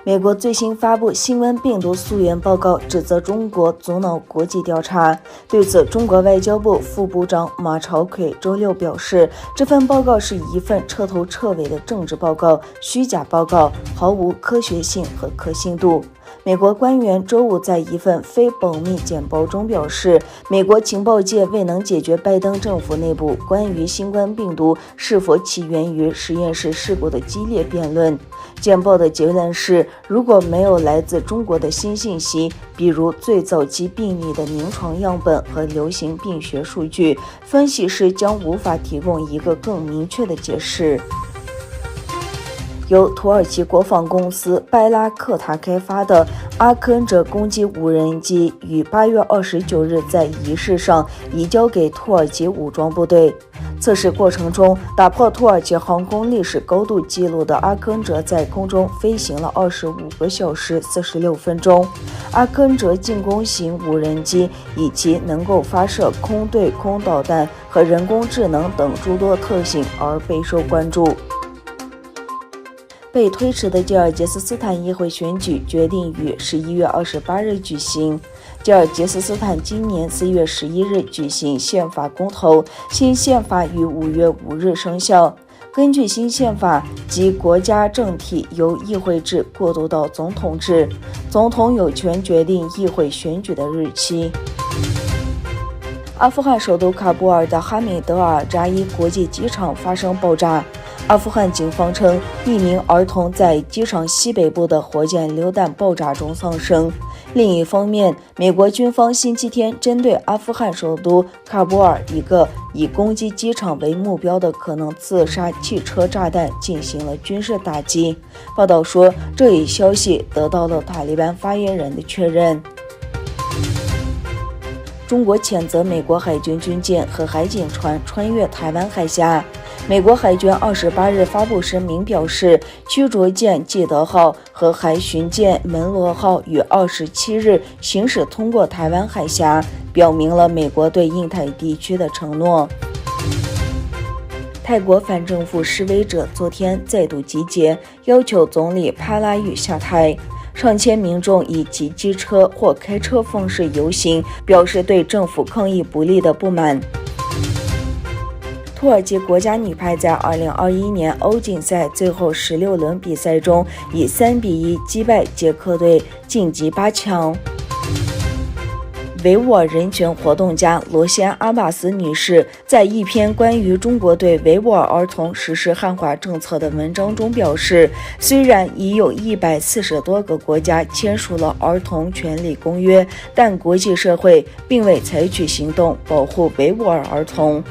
美国最新发布新冠病毒溯源报告，指责中国阻挠国际调查。对此，中国外交部副部长马朝奎周六表示，这份报告是一份彻头彻尾的政治报告、虚假报告，毫无科学性和可信度。美国官员周五在一份非保密简报中表示，美国情报界未能解决拜登政府内部关于新冠病毒是否起源于实验室事故的激烈辩论。简报的结论是，如果没有来自中国的新信息，比如最早期病例的临床样本和流行病学数据，分析师将无法提供一个更明确的解释。由土耳其国防公司拜拉克塔开发的阿克恩哲攻击无人机于8月29日在仪式上移交给土耳其武装部队。测试过程中，打破土耳其航空历史高度纪录的阿克恩哲在空中飞行了25个小时46分钟。阿克恩哲进攻型无人机以其能够发射空对空导弹和人工智能等诸多特性而备受关注。被推迟的吉尔吉斯斯坦议会选举决定于11月28日举行。吉尔吉斯斯坦今年4月11日举行宪法公投，新宪法于5月5日生效。根据新宪法，即国家政体由议会制过渡到总统制，总统有权决定议会选举的日期。阿富汗首都喀布尔的哈梅德尔扎伊国际机场发生爆炸。阿富汗警方称，一名儿童在机场西北部的火箭榴弹爆炸中丧生。另一方面，美国军方星期天针对阿富汗首都喀布尔一个以攻击机场为目标的可能自杀汽车炸弹进行了军事打击。报道说，这一消息得到了塔利班发言人的确认。中国谴责美国海军军舰和海警船穿越台湾海峡。美国海军28日发布声明表示，驱逐舰记得号和海巡舰门罗号于27日行驶通过台湾海峡，表明了美国对印太地区的承诺。泰国反政府示威者昨天再度集结，要求总理帕拉育下台。上千民众以骑机车或开车方式游行，表示对政府抗议不力的不满。土耳其国家女排在2021年欧锦赛最后16轮比赛中以3-1击败捷克队，晋级8强。维吾尔人权活动家罗西安·阿巴斯女士在一篇关于中国对维吾尔儿童实施汉化政策的文章中表示，虽然已有140多个国家签署了儿童权利公约，但国际社会并未采取行动保护维吾尔儿童。